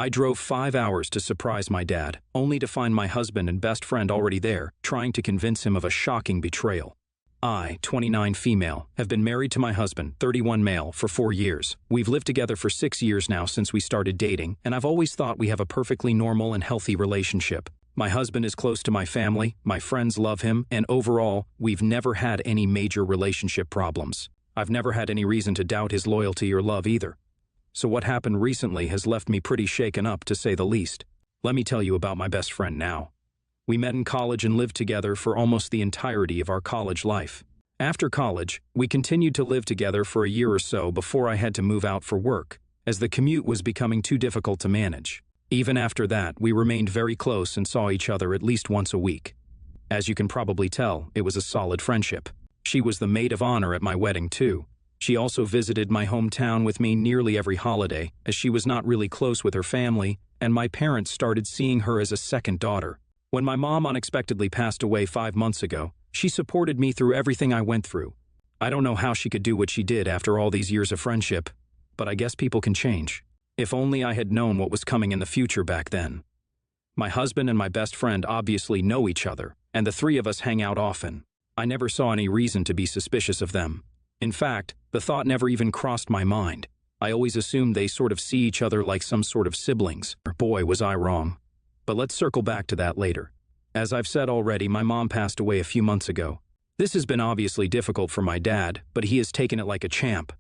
I drove 5 hours to surprise my dad, only to find my husband and best friend already there, trying to convince him of a shocking betrayal. I, 29 female, have been married to my husband, 31 male, for 4 years. We've lived together for 6 years now since we started dating, and I've always thought we have a perfectly normal and healthy relationship. My husband is close to my family, my friends love him, and overall, we've never had any major relationship problems. I've never had any reason to doubt his loyalty or love either. So what happened recently has left me pretty shaken up, to say the least. Let me tell you about my best friend now. We met in college and lived together for almost the entirety of our college life. After college, we continued to live together for a year or so before I had to move out for work, as the commute was becoming too difficult to manage. Even after that, we remained very close and saw each other at least once a week. As you can probably tell, it was a solid friendship. She was the maid of honor at my wedding too. She also visited my hometown with me nearly every holiday, as she was not really close with her family, and my parents started seeing her as a second daughter. When my mom unexpectedly passed away 5 months ago, she supported me through everything I went through. I don't know how she could do what she did after all these years of friendship, but I guess people can change. If only I had known what was coming in the future back then. My husband and my best friend obviously know each other, and the three of us hang out often. I never saw any reason to be suspicious of them. In fact, the thought never even crossed my mind. I always assumed they sort of see each other like some sort of siblings. Boy, was I wrong. But let's circle back to that later. As I've said already, my mom passed away a few months ago. This has been obviously difficult for my dad, but he has taken it like a champ.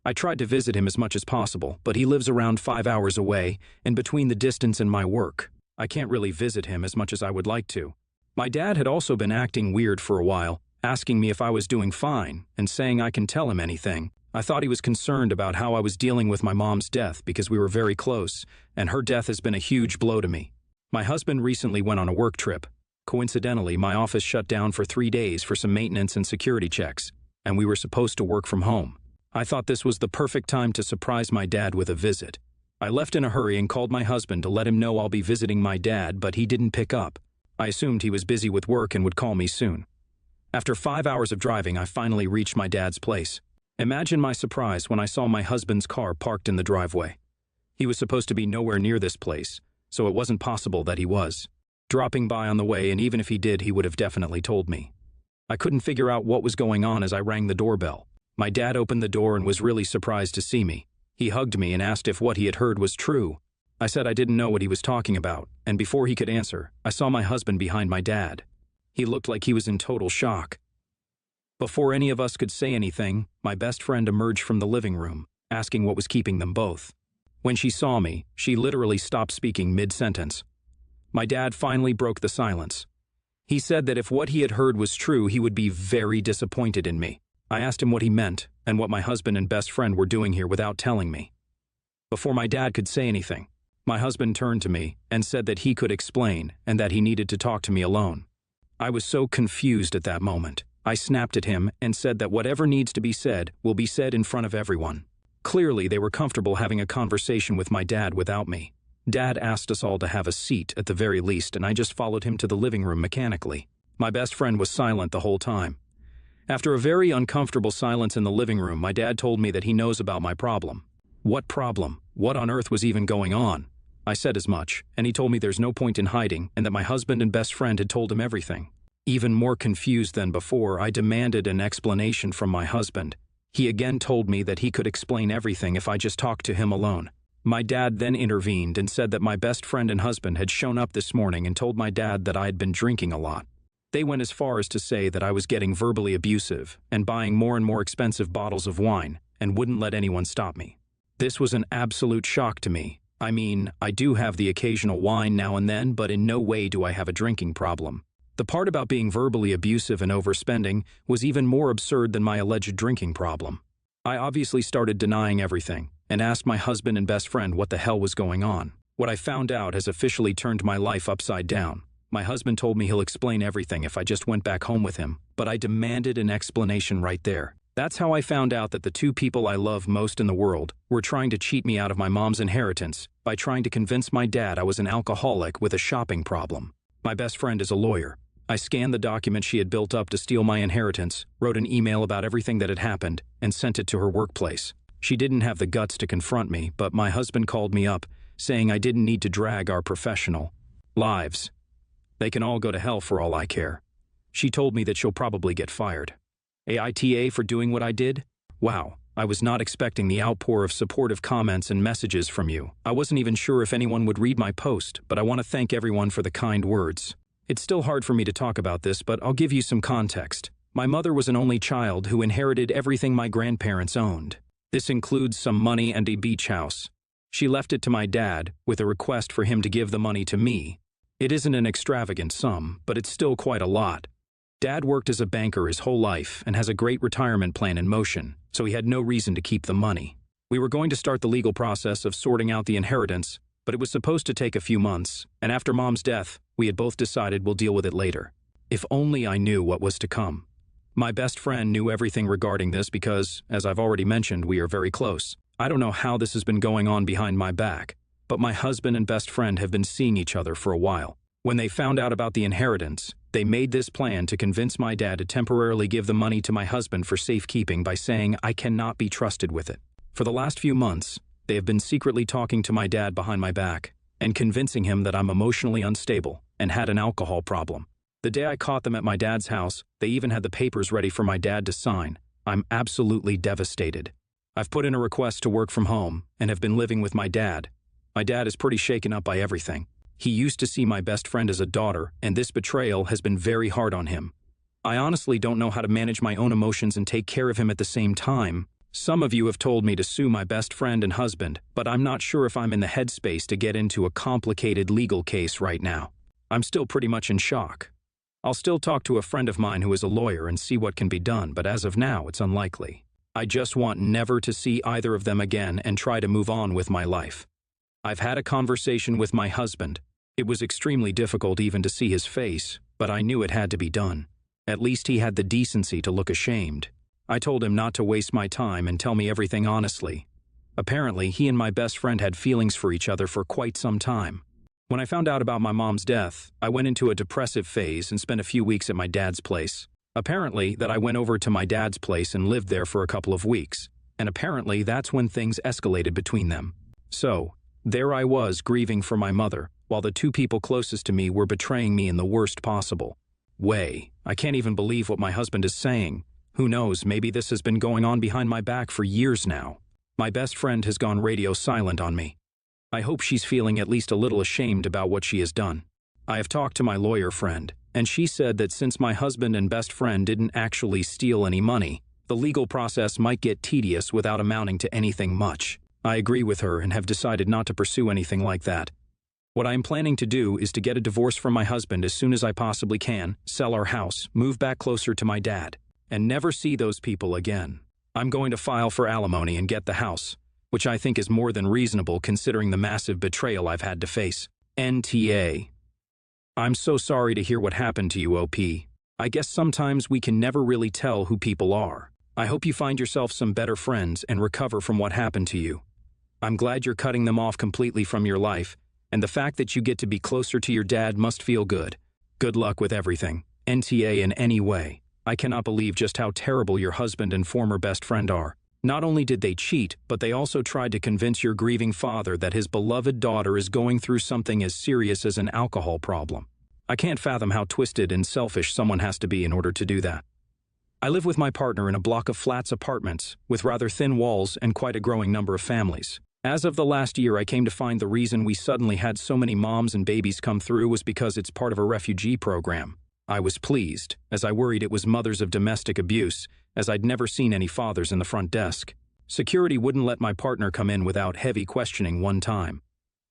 I tried to visit him as much as possible, but he lives around 5 hours away, and between the distance and my work, I can't really visit him as much as I would like to. My dad had also been acting weird for a while, asking me if I was doing fine, and saying I can tell him anything. I thought he was concerned about how I was dealing with my mom's death because we were very close, and her death has been a huge blow to me. My husband recently went on a work trip. Coincidentally, my office shut down for 3 days for some maintenance and security checks, and we were supposed to work from home. I thought this was the perfect time to surprise my dad with a visit. I left in a hurry and called my husband to let him know I'll be visiting my dad, but he didn't pick up. I assumed he was busy with work and would call me soon. After 5 hours of driving, I finally reached my dad's place. Imagine my surprise when I saw my husband's car parked in the driveway. He was supposed to be nowhere near this place, so it wasn't possible that he was dropping by on the way, and even if he did, he would have definitely told me. I couldn't figure out what was going on as I rang the doorbell. My dad opened the door and was really surprised to see me. He hugged me and asked if what he had heard was true. I said I didn't know what he was talking about, and before he could answer, I saw my husband behind my dad. He looked like he was in total shock. Before any of us could say anything, my best friend emerged from the living room, asking what was keeping them both. When she saw me, she literally stopped speaking mid-sentence. My dad finally broke the silence. He said that if what he had heard was true, he would be very disappointed in me. I asked him what he meant and what my husband and best friend were doing here without telling me. Before my dad could say anything, my husband turned to me and said that he could explain and that he needed to talk to me alone. I was so confused at that moment. I snapped at him and said that whatever needs to be said will be said in front of everyone. Clearly, they were comfortable having a conversation with my dad without me. Dad asked us all to have a seat at the very least, and I just followed him to the living room mechanically. My best friend was silent the whole time. After a very uncomfortable silence in the living room, my dad told me that he knows about my problem. What problem? What on earth was even going on? I said as much, and he told me there's no point in hiding and that my husband and best friend had told him everything. Even more confused than before, I demanded an explanation from my husband. He again told me that he could explain everything if I just talked to him alone. My dad then intervened and said that my best friend and husband had shown up this morning and told my dad that I had been drinking a lot. They went as far as to say that I was getting verbally abusive and buying more and more expensive bottles of wine and wouldn't let anyone stop me. This was an absolute shock to me. I mean, I do have the occasional wine now and then, but in no way do I have a drinking problem. The part about being verbally abusive and overspending was even more absurd than my alleged drinking problem. I obviously started denying everything and asked my husband and best friend what the hell was going on. What I found out has officially turned my life upside down. My husband told me he'll explain everything if I just went back home with him, but I demanded an explanation right there. That's how I found out that the two people I love most in the world were trying to cheat me out of my mom's inheritance by trying to convince my dad I was an alcoholic with a shopping problem. My best friend is a lawyer. I scanned the document she had built up to steal my inheritance, wrote an email about everything that had happened, and sent it to her workplace. She didn't have the guts to confront me, but my husband called me up, saying I didn't need to drag our professional lives. They can all go to hell for all I care. She told me that she'll probably get fired. AITA for doing what I did? Wow, I was not expecting the outpour of supportive comments and messages from you. I wasn't even sure if anyone would read my post, but I want to thank everyone for the kind words. It's still hard for me to talk about this, but I'll give you some context. My mother was an only child who inherited everything my grandparents owned. This includes some money and a beach house. She left it to my dad, with a request for him to give the money to me. It isn't an extravagant sum, but it's still quite a lot. Dad worked as a banker his whole life and has a great retirement plan in motion, so he had no reason to keep the money. We were going to start the legal process of sorting out the inheritance, but it was supposed to take a few months, and after Mom's death, we had both decided we'll deal with it later. If only I knew what was to come. My best friend knew everything regarding this because, as I've already mentioned, we are very close. I don't know how this has been going on behind my back, but my husband and best friend have been seeing each other for a while. When they found out about the inheritance, they made this plan to convince my dad to temporarily give the money to my husband for safekeeping by saying I cannot be trusted with it. For the last few months, they have been secretly talking to my dad behind my back and convincing him that I'm emotionally unstable and had an alcohol problem. The day I caught them at my dad's house, they even had the papers ready for my dad to sign. I'm absolutely devastated. I've put in a request to work from home and have been living with my dad. My dad is pretty shaken up by everything. He used to see my best friend as a daughter, and this betrayal has been very hard on him. I honestly don't know how to manage my own emotions and take care of him at the same time. Some of you have told me to sue my best friend and husband, but I'm not sure if I'm in the headspace to get into a complicated legal case right now. I'm still pretty much in shock. I'll still talk to a friend of mine who is a lawyer and see what can be done, but as of now, it's unlikely. I just want never to see either of them again and try to move on with my life. I've had a conversation with my husband. It was extremely difficult even to see his face, but I knew it had to be done. At least he had the decency to look ashamed. I told him not to waste my time and tell me everything honestly. Apparently, he and my best friend had feelings for each other for quite some time. When I found out about my mom's death, I went into a depressive phase and spent a few weeks at my dad's place. Apparently, that I went over to my dad's place and lived there for a couple of weeks. And apparently, that's when things escalated between them. So, there I was grieving for my mother, while the two people closest to me were betraying me in the worst possible way. I can't even believe what my husband is saying. Who knows, maybe this has been going on behind my back for years now. My best friend has gone radio silent on me. I hope she's feeling at least a little ashamed about what she has done. I have talked to my lawyer friend, and she said that since my husband and best friend didn't actually steal any money, the legal process might get tedious without amounting to anything much. I agree with her and have decided not to pursue anything like that. What I am planning to do is to get a divorce from my husband as soon as I possibly can, sell our house, move back closer to my dad, and never see those people again. I'm going to file for alimony and get the house, which I think is more than reasonable considering the massive betrayal I've had to face. NTA. I'm so sorry to hear what happened to you, OP. I guess sometimes we can never really tell who people are. I hope you find yourself some better friends and recover from what happened to you. I'm glad you're cutting them off completely from your life, and the fact that you get to be closer to your dad must feel good. Good luck with everything. NTA in any way. I cannot believe just how terrible your husband and former best friend are. Not only did they cheat, but they also tried to convince your grieving father that his beloved daughter is going through something as serious as an alcohol problem. I can't fathom how twisted and selfish someone has to be in order to do that. I live with my partner in a block of flats apartments, with rather thin walls and quite a growing number of families. As of the last year, I came to find the reason we suddenly had so many moms and babies come through was because it's part of a refugee program. I was pleased, as I worried it was mothers of domestic abuse, as I'd never seen any fathers in the front desk. Security wouldn't let my partner come in without heavy questioning one time.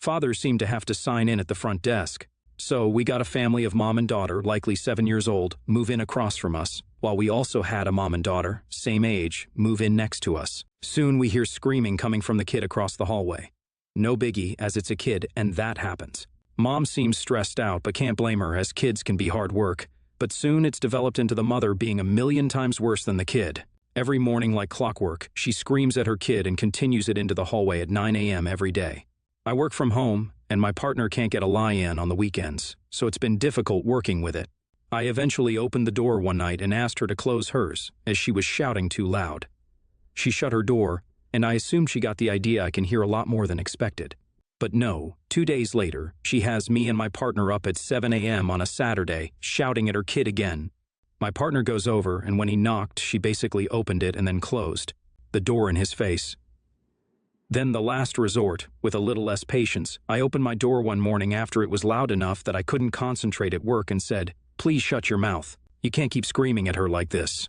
Fathers seemed to have to sign in at the front desk. So we got a family of mom and daughter, likely 7 years old, move in across from us, while we also had a mom and daughter, same age, move in next to us. Soon we hear screaming coming from the kid across the hallway. No biggie, as it's a kid, and that happens. Mom seems stressed out, but can't blame her, as kids can be hard work. But soon it's developed into the mother being a million times worse than the kid. Every morning, like clockwork, she screams at her kid and continues it into the hallway at 9 a.m. every day. I work from home, and my partner can't get a lie-in on the weekends, so it's been difficult working with it. I eventually opened the door one night and asked her to close hers, as she was shouting too loud. She shut her door, and I assumed she got the idea I can hear a lot more than expected. But no, 2 days later, she has me and my partner up at 7 a.m. on a Saturday, shouting at her kid again. My partner goes over, and when he knocked, she basically opened it and then closed the door in his face. Then the last resort, with a little less patience, I opened my door one morning after it was loud enough that I couldn't concentrate at work and said, "Please shut your mouth. You can't keep screaming at her like this."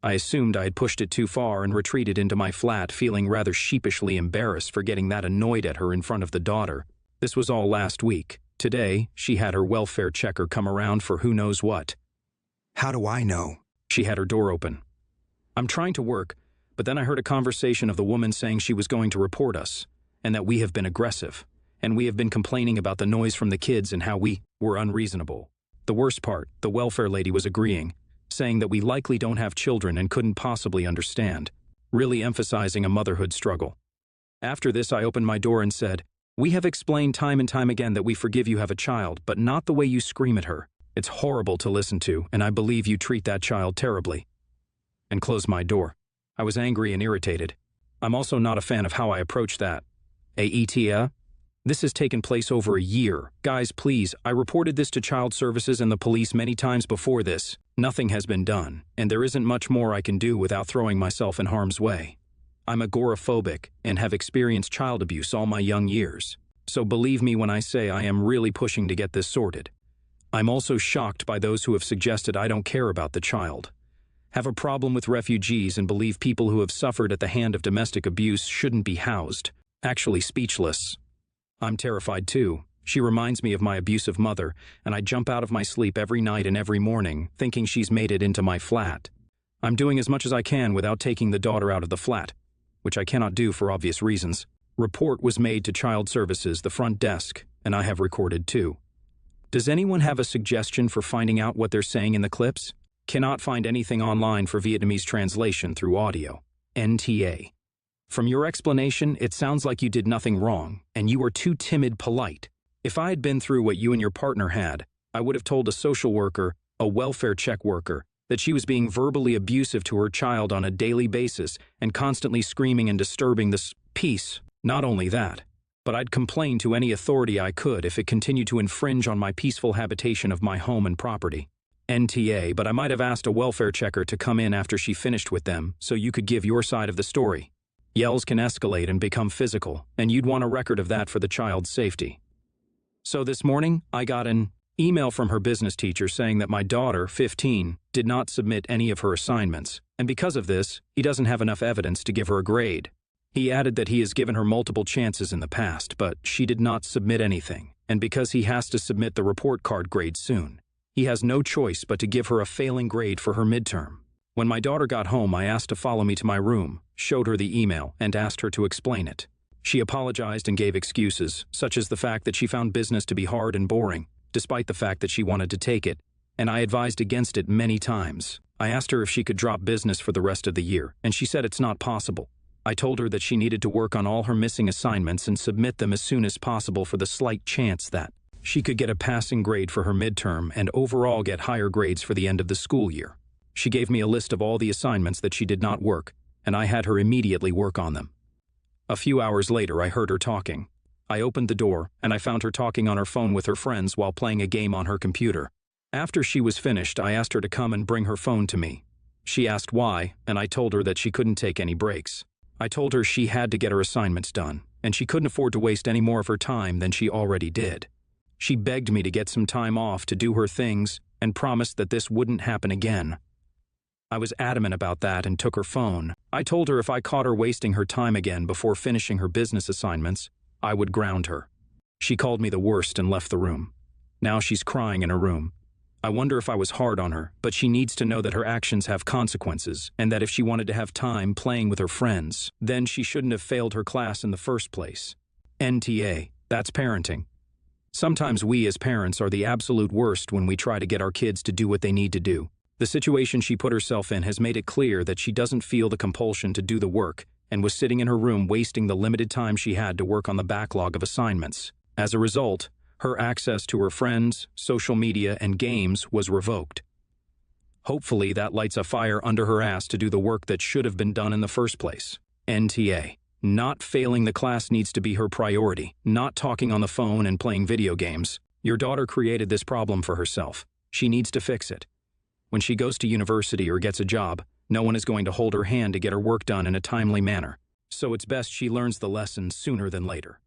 I assumed I had pushed it too far and retreated into my flat, feeling rather sheepishly embarrassed for getting that annoyed at her in front of the daughter. This was all last week. Today, she had her welfare checker come around for who knows what. How do I know? She had her door open. I'm trying to work, but then I heard a conversation of the woman saying she was going to report us, and that we have been aggressive, and we have been complaining about the noise from the kids and how we were unreasonable. The worst part, the welfare lady was agreeing, saying that we likely don't have children and couldn't possibly understand, really emphasizing a motherhood struggle. After this, I opened my door and said, "We have explained time and time again that we forgive you have a child, but not the way you scream at her. It's horrible to listen to, and I believe you treat that child terribly." And closed my door. I was angry and irritated. I'm also not a fan of how I approached that. AETA? This has taken place over a year. Guys, please, I reported this to Child Services and the police many times before this. Nothing has been done, and there isn't much more I can do without throwing myself in harm's way. I'm agoraphobic and have experienced child abuse all my young years. So believe me when I say I am really pushing to get this sorted. I'm also shocked by those who have suggested I don't care about the child, have a problem with refugees, and believe people who have suffered at the hand of domestic abuse shouldn't be housed. Actually speechless. I'm terrified too. She reminds me of my abusive mother, and I jump out of my sleep every night and every morning, thinking she's made it into my flat. I'm doing as much as I can without taking the daughter out of the flat, which I cannot do for obvious reasons. Report was made to Child Services, the front desk, and I have recorded too. Does anyone have a suggestion for finding out what they're saying in the clips? Cannot find anything online for Vietnamese translation through audio. NTA. From your explanation, it sounds like you did nothing wrong, and you were too timid polite. If I had been through what you and your partner had, I would have told a social worker, a welfare check worker, that she was being verbally abusive to her child on a daily basis and constantly screaming and disturbing the peace. Not only that, but I'd complain to any authority I could if it continued to infringe on my peaceful habitation of my home and property. NTA, but I might have asked a welfare checker to come in after she finished with them so you could give your side of the story. Yells can escalate and become physical, and you'd want a record of that for the child's safety. So this morning, I got an email from her business teacher saying that my daughter, 15, did not submit any of her assignments, and because of this, he doesn't have enough evidence to give her a grade. He added that he has given her multiple chances in the past, but she did not submit anything, and because he has to submit the report card grade soon, he has no choice but to give her a failing grade for her midterm. When my daughter got home, I asked to follow me to my room, showed her the email, and asked her to explain it. She apologized and gave excuses, such as the fact that she found business to be hard and boring, despite the fact that she wanted to take it, and I advised against it many times. I asked her if she could drop business for the rest of the year, and she said it's not possible. I told her that she needed to work on all her missing assignments and submit them as soon as possible for the slight chance that she could get a passing grade for her midterm and overall get higher grades for the end of the school year. She gave me a list of all the assignments that she did not work, and I had her immediately work on them. A few hours later, I heard her talking. I opened the door, and I found her talking on her phone with her friends while playing a game on her computer. After she was finished, I asked her to come and bring her phone to me. She asked why, and I told her that she couldn't take any breaks. I told her she had to get her assignments done, and she couldn't afford to waste any more of her time than she already did. She begged me to get some time off to do her things and promised that this wouldn't happen again. I was adamant about that and took her phone. I told her if I caught her wasting her time again before finishing her business assignments, I would ground her. She called me the worst and left the room. Now she's crying in her room. I wonder if I was hard on her, but she needs to know that her actions have consequences, and that if she wanted to have time playing with her friends, then she shouldn't have failed her class in the first place. NTA, that's parenting. Sometimes we as parents are the absolute worst when we try to get our kids to do what they need to do. The situation she put herself in has made it clear that she doesn't feel the compulsion to do the work and was sitting in her room wasting the limited time she had to work on the backlog of assignments. As a result, her access to her friends, social media, and games was revoked. Hopefully that lights a fire under her ass to do the work that should have been done in the first place. NTA. Not failing the class needs to be her priority, not talking on the phone and playing video games. Your daughter created this problem for herself. She needs to fix it. When she goes to university or gets a job, no one is going to hold her hand to get her work done in a timely manner. So it's best she learns the lesson sooner than later.